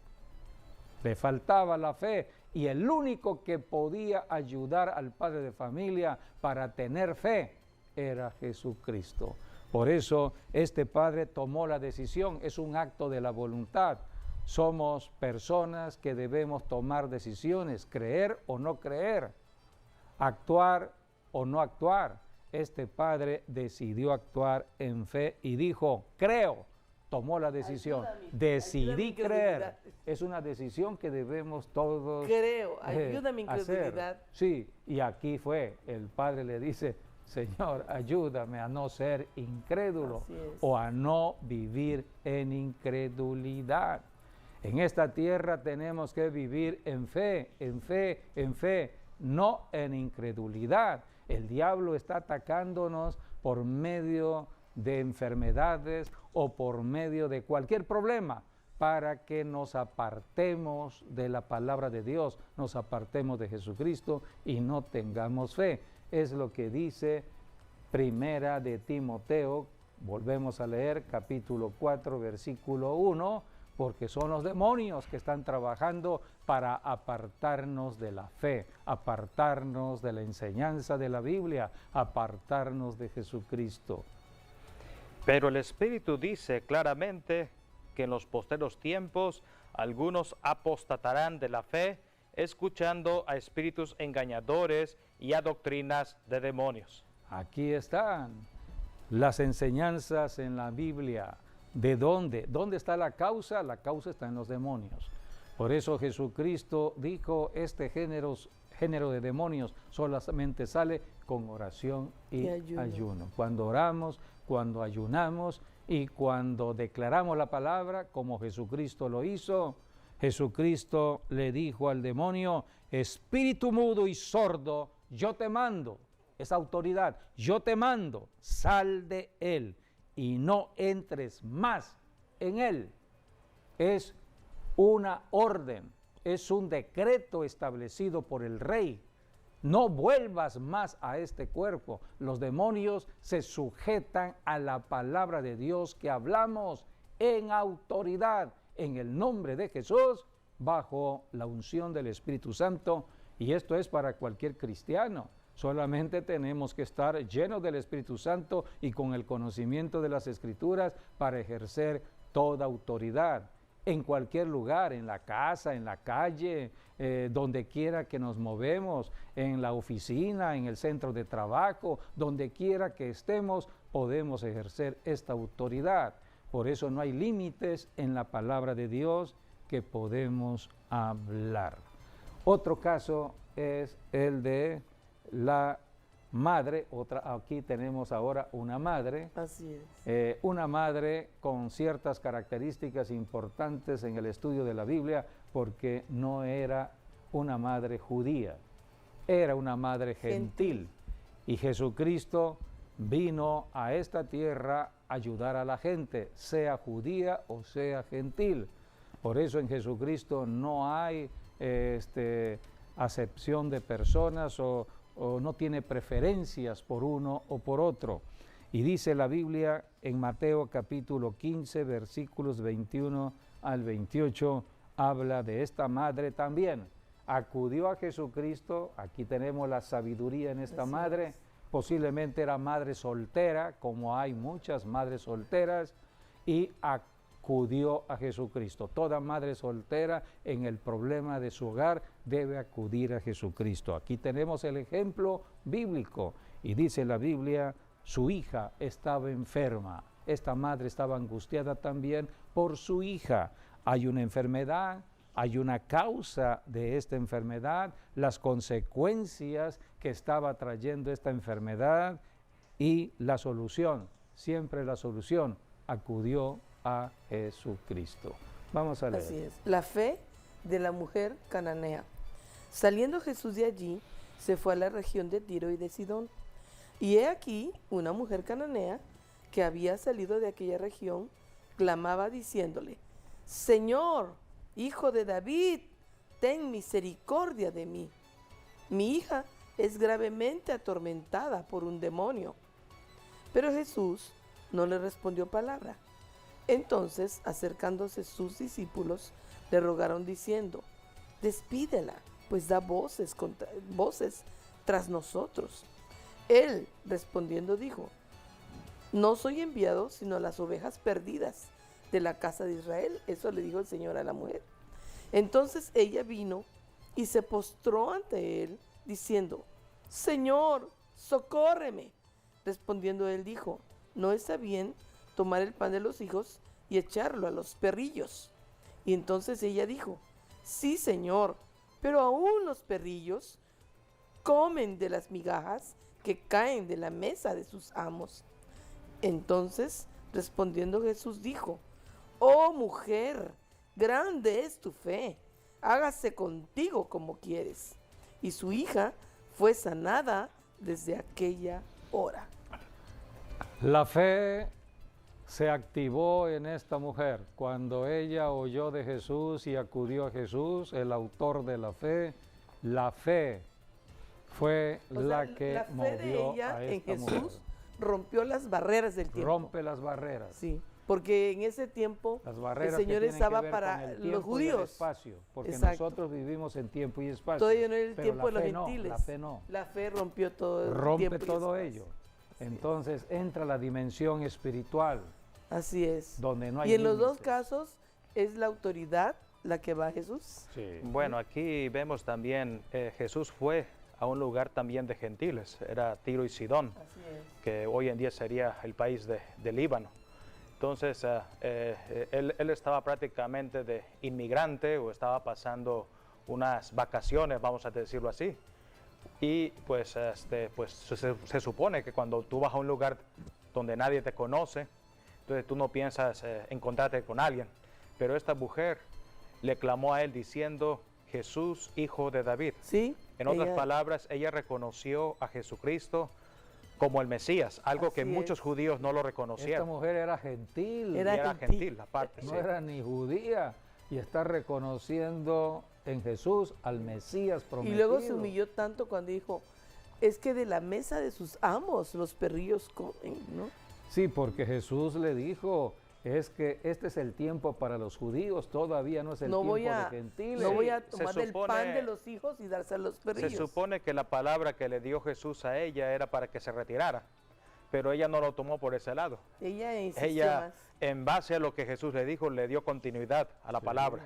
Speaker 1: le faltaba la fe y el único que podía ayudar al padre de familia para tener fe era Jesucristo. Por eso este padre tomó la decisión, es un acto de la voluntad. Somos personas que debemos tomar decisiones, creer o no creer, actuar o no actuar. Este padre decidió actuar en fe y dijo, creo, tomó la decisión, decidí creer. Es una decisión que debemos todos
Speaker 2: ayuda mi incredulidad.
Speaker 1: hacer. Sí, y aquí fue, el padre le dice, Señor, ayúdame a no ser incrédulo o a no vivir en incredulidad. En esta tierra tenemos que vivir en fe, en fe, en fe, no en incredulidad. El diablo está atacándonos por medio de enfermedades o por medio de cualquier problema para que nos apartemos de la palabra de Dios, nos apartemos de Jesucristo y no tengamos fe. Es lo que dice Primera de Timoteo, volvemos a leer capítulo 4, versículo 1, porque son los demonios que están trabajando para apartarnos de la fe, apartarnos de la enseñanza de la Biblia, apartarnos de Jesucristo.
Speaker 3: Pero el Espíritu dice claramente que en los posteros tiempos algunos apostatarán de la fe, escuchando a espíritus engañadores y a doctrinas de demonios.
Speaker 1: Aquí están las enseñanzas en la Biblia. ¿De dónde? ¿Dónde está la causa? La causa está en los demonios. Por eso Jesucristo dijo, este género de demonios solamente sale con oración y ayuno. Cuando oramos, cuando ayunamos y cuando declaramos la palabra, como Jesucristo lo hizo, Jesucristo le dijo al demonio, espíritu mudo y sordo, yo te mando, esa autoridad, yo te mando, sal de él y no entres más en él. Es una orden, es un decreto establecido por el rey. No vuelvas más a este cuerpo. Los demonios se sujetan a la palabra de Dios que hablamos en autoridad, en el nombre de Jesús, bajo la unción del Espíritu Santo. Y esto es para cualquier cristiano. Solamente tenemos que estar llenos del Espíritu Santo y con el conocimiento de las Escrituras para ejercer toda autoridad. En cualquier lugar, en la casa, en la calle, donde quiera que nos movemos, en la oficina, en el centro de trabajo, donde quiera que estemos, podemos ejercer esta autoridad. Por eso no hay límites en la palabra de Dios que podemos hablar. Otro caso es el de la madre, aquí tenemos ahora una madre.
Speaker 2: Así es.
Speaker 1: Una madre con ciertas características importantes en el estudio de la Biblia, porque no era una madre judía, era una madre gentil. Y Jesucristo vino a esta tierra a ayudar a la gente, sea judía o sea gentil. Por eso en Jesucristo no hay acepción de personas o no tiene preferencias por uno o por otro. Y dice la Biblia en Mateo capítulo 15, versículos 21 al 28, habla de esta madre también. Acudió a Jesucristo, aquí tenemos la sabiduría en esta madre, posiblemente era madre soltera, como hay muchas madres solteras, y acudió a Jesucristo. Toda madre soltera en el problema de su hogar debe acudir a Jesucristo. Aquí tenemos el ejemplo bíblico y dice la Biblia, su hija estaba enferma. Esta madre estaba angustiada también por su hija. Hay una enfermedad, hay una causa de esta enfermedad, las consecuencias que estaba trayendo esta enfermedad y la solución, siempre la solución, acudió a Jesucristo. Vamos a leer.
Speaker 2: Así es. La fe de la mujer cananea. Saliendo Jesús de allí, se fue a la región de Tiro y de Sidón. Y he aquí una mujer cananea que había salido de aquella región, clamaba diciéndole: Señor, hijo de David, ten misericordia de mí. Mi hija es gravemente atormentada por un demonio. Pero Jesús no le respondió palabra. Entonces, acercándose sus discípulos, le rogaron diciendo: Despídela, pues da voces tras nosotros. Él, respondiendo, dijo: No soy enviado sino a las ovejas perdidas de la casa de Israel. Eso le dijo el Señor a la mujer. Entonces ella vino y se postró ante él, diciendo: Señor, socórreme. Respondiendo él dijo: No está bien tomar el pan de los hijos y echarlo a los perrillos. Y entonces ella dijo: Sí, Señor, pero aún los perrillos comen de las migajas que caen de la mesa de sus amos. Entonces, respondiendo Jesús dijo: Oh mujer, grande es tu fe, hágase contigo como quieres. Y su hija fue sanada desde aquella hora.
Speaker 1: La fe se activó en esta mujer cuando ella oyó de Jesús y acudió a Jesús, el autor de la fe. La fe fue la que
Speaker 2: la fe
Speaker 1: movió
Speaker 2: de ella
Speaker 1: a
Speaker 2: en
Speaker 1: esta
Speaker 2: Jesús
Speaker 1: mujer.
Speaker 2: rompió las barreras del tiempo.
Speaker 1: Rompe las barreras.
Speaker 2: Sí, porque en ese tiempo
Speaker 1: Las
Speaker 2: el
Speaker 1: barreras
Speaker 2: Señor
Speaker 1: que tienen
Speaker 2: estaba
Speaker 1: que ver
Speaker 2: para
Speaker 1: con el
Speaker 2: los
Speaker 1: tiempo y el
Speaker 2: judíos.
Speaker 1: espacio, porque
Speaker 2: Exacto.
Speaker 1: nosotros vivimos en tiempo y espacio.
Speaker 2: Todavía no era el
Speaker 1: pero
Speaker 2: tiempo de
Speaker 1: la
Speaker 2: los
Speaker 1: fe no,
Speaker 2: gentiles.
Speaker 1: la fe no.
Speaker 2: La fe rompió todo el
Speaker 1: Rompe
Speaker 2: tiempo y
Speaker 1: todo
Speaker 2: espacio.
Speaker 1: ello. Entonces entra la dimensión espiritual,
Speaker 2: Así es.
Speaker 1: donde no hay
Speaker 2: Y en los dos
Speaker 1: límites.
Speaker 2: casos es la autoridad la que va a Jesús.
Speaker 1: Sí.
Speaker 3: Bueno, aquí vemos también, Jesús fue a un lugar también de gentiles, era Tiro y Sidón,
Speaker 2: Así es.
Speaker 3: que hoy en día sería el país de Líbano. Entonces, él estaba prácticamente de inmigrante o estaba pasando unas vacaciones, vamos a decirlo así. Y pues, se supone que cuando tú vas a un lugar donde nadie te conoce, entonces tú no piensas encontrarte con alguien. Pero esta mujer le clamó a él diciendo: Jesús, hijo de David.
Speaker 2: Sí.
Speaker 3: En otras
Speaker 2: ella-
Speaker 3: palabras, ella reconoció a Jesucristo como el Mesías, algo que
Speaker 2: Así
Speaker 3: muchos
Speaker 2: es.
Speaker 3: judíos no lo
Speaker 1: Esta
Speaker 3: reconocieron.
Speaker 1: mujer era gentil,
Speaker 3: Y
Speaker 2: Era
Speaker 3: era
Speaker 2: gentil.
Speaker 3: gentil, aparte.
Speaker 1: no
Speaker 3: sí.
Speaker 1: era ni judía, y está reconociendo en Jesús al Mesías
Speaker 2: Y
Speaker 1: prometido.
Speaker 2: luego se humilló tanto cuando dijo: es que de la mesa de sus amos los perrillos comen, ¿no?
Speaker 1: Sí, porque Jesús le dijo, es que este es el tiempo para los judíos, todavía no es el
Speaker 2: No
Speaker 1: tiempo
Speaker 2: voy a,
Speaker 1: de gentiles.
Speaker 2: no voy a
Speaker 3: Se
Speaker 2: tomar del
Speaker 3: supone-
Speaker 2: pan de los hijos y darse a los
Speaker 3: Se
Speaker 2: perrillos.
Speaker 3: supone que la palabra que le dio Jesús a ella era para que se retirara, pero ella no lo tomó por ese lado.
Speaker 2: Ella insistió
Speaker 3: Ella,
Speaker 2: más.
Speaker 3: en base a lo que Jesús le dijo, le dio continuidad a la palabra.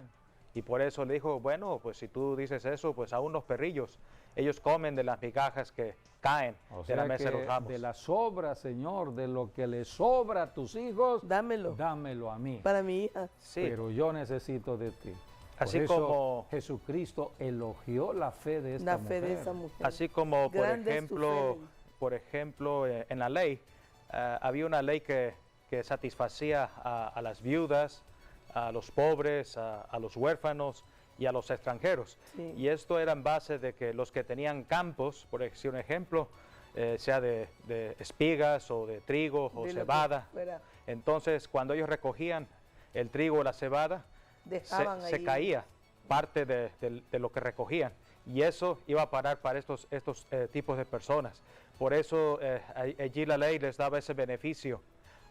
Speaker 3: Y por eso le dijo: bueno, pues si tú dices eso, pues aún los perrillos, ellos comen de las migajas que caen
Speaker 1: O
Speaker 3: de la
Speaker 1: sea
Speaker 3: mesa de
Speaker 1: que
Speaker 3: los amos.
Speaker 1: de la sobra, Señor, de lo que le sobra a tus hijos,
Speaker 2: Dámelo
Speaker 1: dámelo a mí.
Speaker 2: para mi hija.
Speaker 3: Sí,
Speaker 1: Pero yo necesito de ti.
Speaker 3: Así
Speaker 1: Por eso
Speaker 3: como-
Speaker 1: Jesucristo elogió la fe de esta
Speaker 2: La fe de
Speaker 1: mujer.
Speaker 2: esa mujer.
Speaker 3: así como,
Speaker 2: Grande es tu fe.
Speaker 3: por ejemplo, en la ley, había una ley que satisfacía a las viudas, a los pobres, a los huérfanos y a los extranjeros.
Speaker 2: Sí.
Speaker 3: Y esto era en base de que los que tenían campos, por decir un ejemplo, sea de espigas o de trigo o
Speaker 2: De lo que
Speaker 3: cebada,
Speaker 2: fuera,
Speaker 3: entonces cuando ellos recogían el trigo o la cebada,
Speaker 2: dejaban
Speaker 3: se
Speaker 2: ahí.
Speaker 3: caía parte de lo que recogían, y eso iba a parar para estos tipos de personas. Por eso allí la ley les daba ese beneficio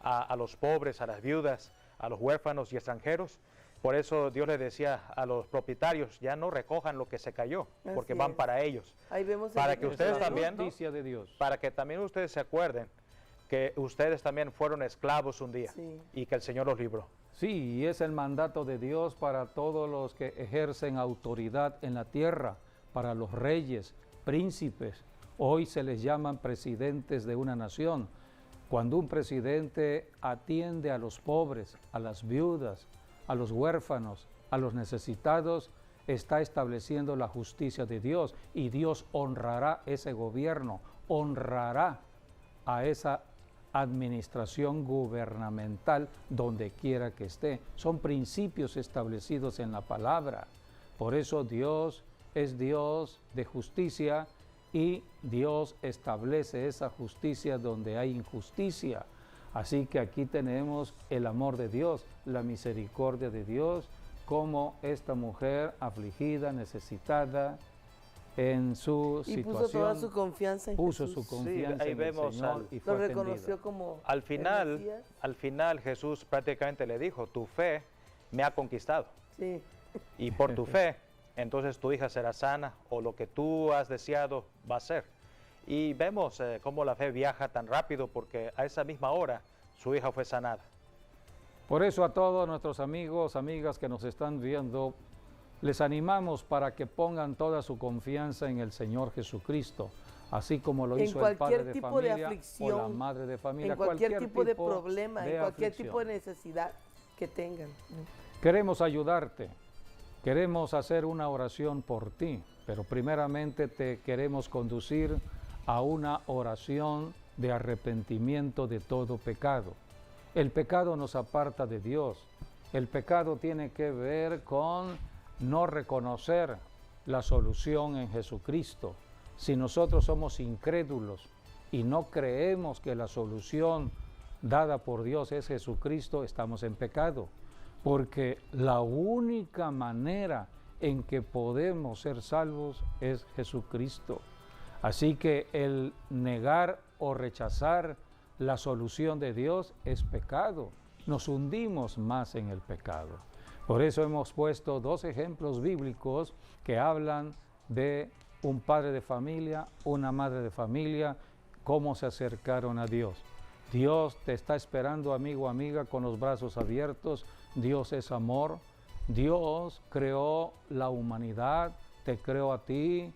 Speaker 3: a los pobres, a las viudas, a los huérfanos y extranjeros. Por eso Dios les decía a los propietarios: ya no recojan lo que se cayó, porque
Speaker 2: Así
Speaker 3: van
Speaker 2: es.
Speaker 3: para ellos.
Speaker 2: Ahí vemos
Speaker 3: Para
Speaker 2: el
Speaker 3: que
Speaker 2: ejemplo
Speaker 3: ustedes
Speaker 2: de-
Speaker 3: también, ¿no?
Speaker 1: Justicia de Dios.
Speaker 3: Para que también ustedes se acuerden que ustedes también fueron esclavos un día,
Speaker 2: Sí.
Speaker 3: y que el Señor los libró.
Speaker 1: Sí, y es el mandato de Dios para todos los que ejercen autoridad en la tierra, para los reyes, príncipes. Hoy se les llaman presidentes de una nación. Cuando un presidente atiende a los pobres, a las viudas, a los huérfanos, a los necesitados, está estableciendo la justicia de Dios, y Dios honrará ese gobierno, honrará a esa administración gubernamental donde quiera que esté. Son principios establecidos en la palabra. Por eso Dios es Dios de justicia y Dios establece esa justicia donde hay injusticia. Así que aquí tenemos el amor de Dios, la misericordia de Dios, como esta mujer afligida, necesitada, en su situación,
Speaker 2: puso toda su confianza en
Speaker 1: puso
Speaker 2: Jesús.
Speaker 1: su confianza
Speaker 3: ahí
Speaker 1: en
Speaker 3: vemos
Speaker 1: el Señor y
Speaker 2: Lo
Speaker 1: fue
Speaker 2: reconoció
Speaker 1: atendida.
Speaker 2: como
Speaker 3: Al
Speaker 2: el
Speaker 3: final,
Speaker 2: Mesías.
Speaker 3: al final Jesús prácticamente le dijo, tu fe me ha conquistado.
Speaker 2: Sí.
Speaker 3: Y por tu fe, entonces tu hija será sana o lo que tú has deseado va a ser. Y vemos cómo la fe viaja tan rápido porque a esa misma hora su hija fue sanada.
Speaker 1: Por eso a todos nuestros amigos, amigas que nos están viendo, les animamos para que pongan toda su confianza en el Señor Jesucristo, así como lo hizo el padre de
Speaker 2: tipo de
Speaker 1: familia
Speaker 2: aflicción,
Speaker 1: o la madre de familia.
Speaker 2: En cualquier tipo de problema, en cualquier
Speaker 1: aflicción.
Speaker 2: tipo de necesidad que tengan.
Speaker 1: Queremos ayudarte, queremos hacer una oración por ti, pero primeramente te queremos conducir a una oración de arrepentimiento de todo pecado. El pecado nos aparta de Dios. El pecado tiene que ver con no reconocer la solución en Jesucristo. Si nosotros somos incrédulos y no creemos que la solución dada por Dios es Jesucristo, estamos en pecado. Porque la única manera en que podemos ser salvos es Jesucristo. Así que el negar o rechazar la solución de Dios es pecado. Nos hundimos más en el pecado. Por eso hemos puesto dos ejemplos bíblicos que hablan de un padre de familia, una madre de familia, cómo se acercaron a Dios. Dios te está esperando, amigo, amiga, con los brazos abiertos. Dios es amor. Dios creó la humanidad, te creó a ti,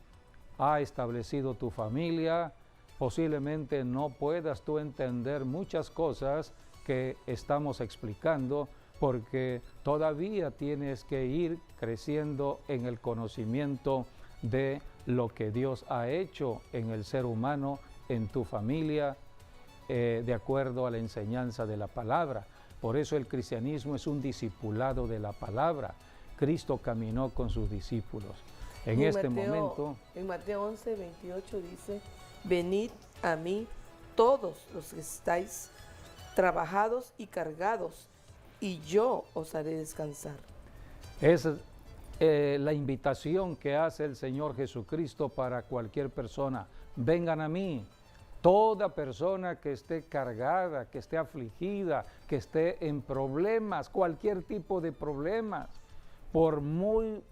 Speaker 1: ha establecido tu familia. Posiblemente no puedas tú entender muchas cosas que estamos explicando, porque todavía tienes que ir creciendo en el conocimiento de lo que Dios ha hecho en el ser humano, en tu familia, de acuerdo a la enseñanza de la palabra. Por eso el cristianismo es un discipulado de la palabra. Cristo caminó con sus discípulos. En
Speaker 2: Mateo 11, 28 dice, venid a mí todos los que estáis trabajados y cargados, y yo os haré descansar.
Speaker 1: Es la invitación que hace el Señor Jesucristo para cualquier persona. Vengan a mí, toda persona que esté cargada, que esté afligida, que esté en problemas, cualquier tipo de problemas, por muy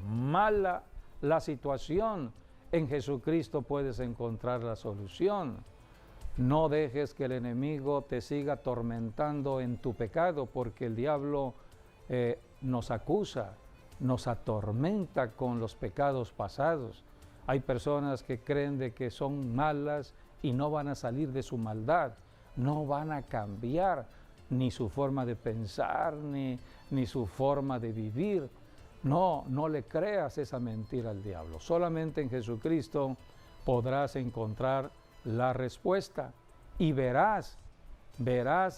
Speaker 1: mala la situación, en Jesucristo puedes encontrar la solución. No dejes que el enemigo te siga atormentando en tu pecado, porque el diablo nos acusa, nos atormenta con los pecados pasados. Hay personas que creen de que son malas y no van a salir de su maldad, no van a cambiar ni su forma de pensar, ni su forma de vivir. No le creas esa mentira al diablo. Solamente en Jesucristo podrás encontrar la respuesta y verás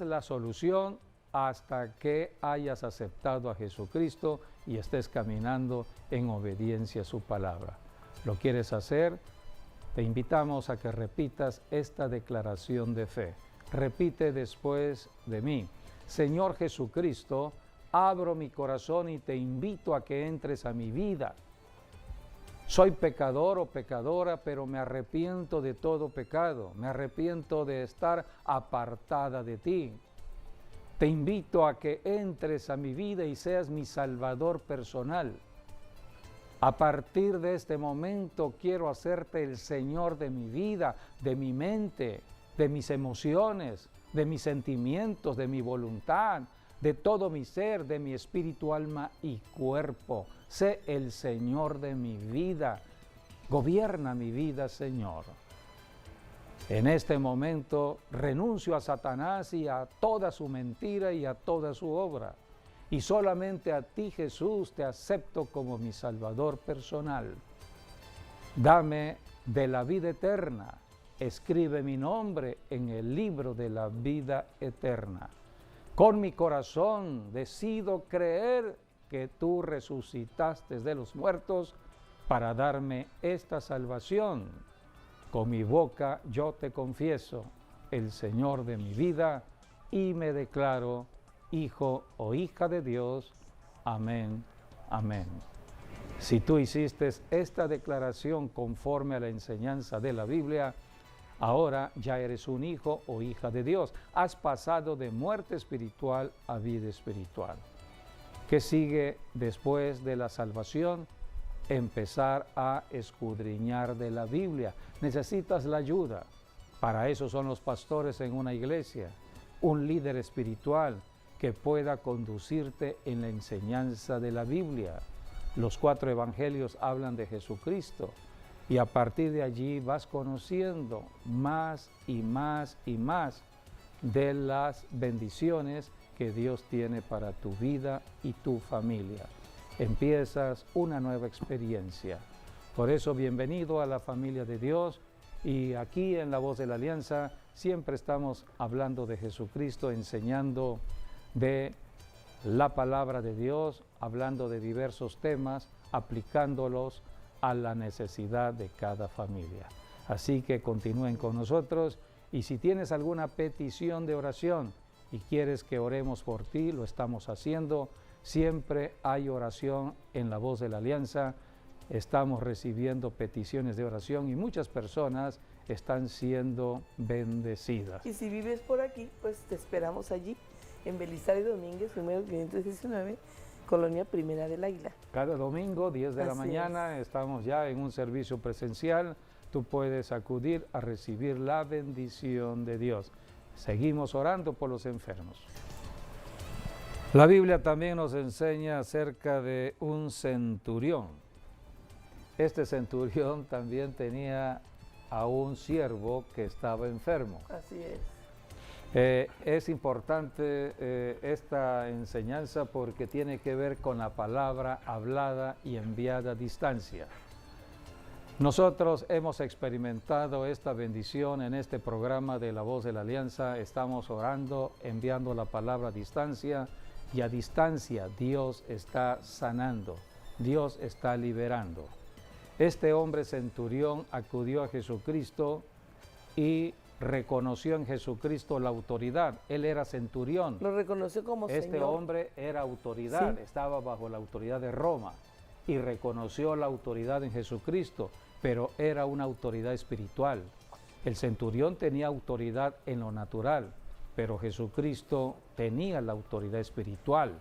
Speaker 1: la solución hasta que hayas aceptado a Jesucristo y estés caminando en obediencia a su palabra. ¿Lo quieres hacer? Te invitamos a que repitas esta declaración de fe. Repite después de mí. Señor Jesucristo, abro mi corazón y te invito a que entres a mi vida. Soy pecador o pecadora, pero me arrepiento de todo pecado. Me arrepiento de estar apartada de ti. Te invito a que entres a mi vida y seas mi Salvador personal. A partir de este momento quiero hacerte el Señor de mi vida, de mi mente, de mis emociones, de mis sentimientos, de mi voluntad, de todo mi ser, de mi espíritu, alma y cuerpo. Sé el Señor de mi vida. Gobierna mi vida, Señor. En este momento renuncio a Satanás y a toda su mentira y a toda su obra. Y solamente a ti, Jesús, te acepto como mi Salvador personal. Dame de la vida eterna escribe mi nombre en el libro de la vida eterna. Con mi corazón decido creer que tú resucitaste de los muertos para darme esta salvación. Con mi boca yo te confieso, el Señor de mi vida, y me declaro hijo o hija de Dios. Amén, amén. Si tú hiciste esta declaración conforme a la enseñanza de la Biblia, ahora ya eres un hijo o hija de Dios. Has pasado de muerte espiritual a vida espiritual. ¿Qué sigue después de la salvación? Empezar a escudriñar de la Biblia. Necesitas la ayuda. Para eso son los pastores en una iglesia, un líder espiritual que pueda conducirte en la enseñanza de la Biblia. Los 4 evangelios hablan de Jesucristo y a partir de allí vas conociendo más y más y más de las bendiciones que Dios tiene para tu vida y tu familia. Empiezas una nueva experiencia. Por eso, bienvenido a la familia de Dios, y aquí en La Voz de la Alianza siempre estamos hablando de Jesucristo, enseñando de la palabra de Dios, hablando de diversos temas, aplicándolos a la necesidad de cada familia. Así que continúen con nosotros, y si tienes alguna petición de oración y quieres que oremos por ti, lo estamos haciendo. Siempre hay oración en La Voz de la Alianza. Estamos recibiendo peticiones de oración y muchas personas están siendo bendecidas.
Speaker 2: Y si vives por aquí, pues te esperamos allí, en Belisario Domínguez, número 519, Colonia Primera del Águila.
Speaker 1: Cada domingo, 10 de la mañana, estamos ya en un servicio presencial. Tú puedes acudir a recibir la bendición de Dios. Seguimos orando por los enfermos. La Biblia también nos enseña acerca de un centurión. Este centurión también tenía a un siervo que estaba enfermo.
Speaker 2: Así es.
Speaker 1: Es importante esta enseñanza porque tiene que ver con la palabra hablada y enviada a distancia. Nosotros hemos experimentado esta bendición en este programa de La Voz de la Alianza. Estamos orando, enviando la palabra a distancia, y a distancia Dios está sanando, Dios está liberando. Este hombre centurión acudió a Jesucristo y reconoció en Jesucristo la autoridad. Él era centurión.
Speaker 2: Lo reconoció como Señor.
Speaker 1: Este hombre era autoridad,
Speaker 2: Sí.
Speaker 1: Estaba bajo la autoridad de Roma y reconoció la autoridad en Jesucristo, pero era una autoridad espiritual. El centurión tenía autoridad en lo natural, pero Jesucristo tenía la autoridad espiritual.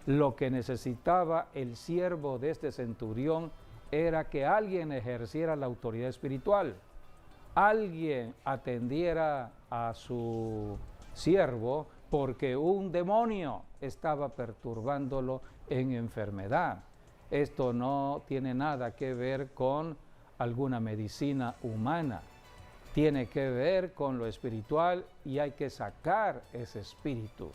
Speaker 1: Lo que necesitaba el siervo de este centurión era que alguien ejerciera la autoridad espiritual, alguien atendiera a su siervo, porque un demonio estaba perturbándolo en enfermedad. Esto no tiene nada que ver con alguna medicina humana, tiene que ver con lo espiritual y hay que sacar ese espíritu.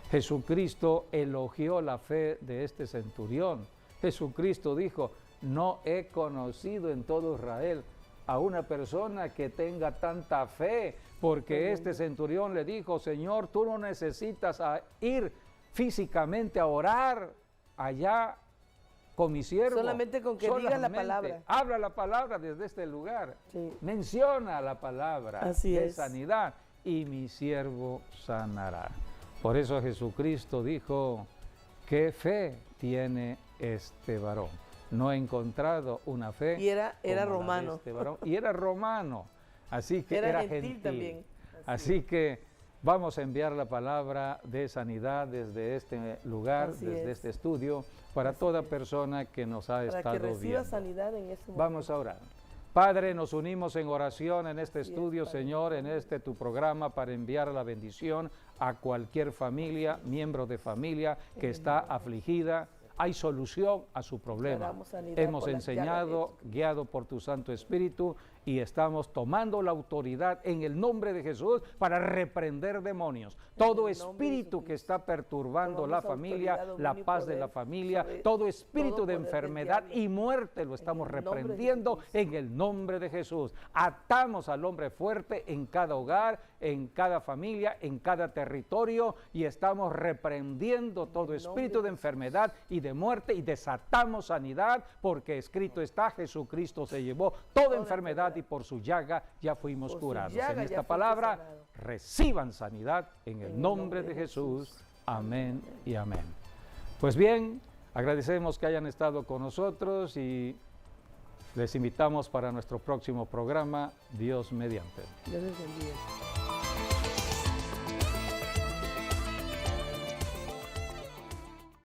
Speaker 1: Jesucristo elogió la fe de este centurión. Jesucristo dijo: no he conocido en todo Israel a una persona que tenga tanta fe, porque este centurión le dijo: Señor, tú no necesitas ir físicamente a orar allá con mi siervo.
Speaker 2: Solamente con que diga la palabra.
Speaker 1: Habla la palabra desde este lugar.
Speaker 2: Sí.
Speaker 1: Menciona la palabra
Speaker 2: Así
Speaker 1: de
Speaker 2: es.
Speaker 1: sanidad y mi siervo sanará. Por eso Jesucristo dijo: ¿qué fe tiene este varón? No he encontrado una fe.
Speaker 2: Y era
Speaker 1: como la de
Speaker 2: romano.
Speaker 1: este varón. Y era romano. Así que era gentil.
Speaker 2: También.
Speaker 1: Así que vamos a enviar la palabra de sanidad desde este lugar,
Speaker 2: Así
Speaker 1: desde
Speaker 2: es.
Speaker 1: este estudio, para toda persona que nos ha
Speaker 2: Para que
Speaker 1: estado
Speaker 2: reciba
Speaker 1: viendo.
Speaker 2: sanidad en ese momento.
Speaker 1: Vamos a orar. Padre, nos unimos en oración en este
Speaker 2: Así es,
Speaker 1: estudio,
Speaker 2: Padre.
Speaker 1: Señor, en este tu programa, para enviar la bendición a cualquier familia, miembro de familia que está afligida. Hay solución a su problema.
Speaker 2: Oramos sanidad
Speaker 1: Hemos
Speaker 2: por la llaga de
Speaker 1: enseñado,
Speaker 2: Jesucristo.
Speaker 1: guiado por tu Santo Espíritu, y estamos tomando la autoridad en el nombre de Jesús para reprender demonios. Todo espíritu que está perturbando la familia, la paz de la familia, todo espíritu de enfermedad y muerte lo estamos reprendiendo en el nombre de Jesús. Atamos al hombre fuerte en cada hogar, en cada familia, en cada territorio, y estamos reprendiendo todo espíritu de enfermedad y de muerte, y desatamos sanidad, porque escrito está: Jesucristo se llevó toda enfermedad y por su llaga ya fuimos curados. En esta palabra reciban sanidad en el nombre de Jesús. Amén y amén. Pues bien, agradecemos que hayan estado con nosotros y les invitamos para nuestro próximo programa, Dios mediante.
Speaker 2: Dios les bendiga.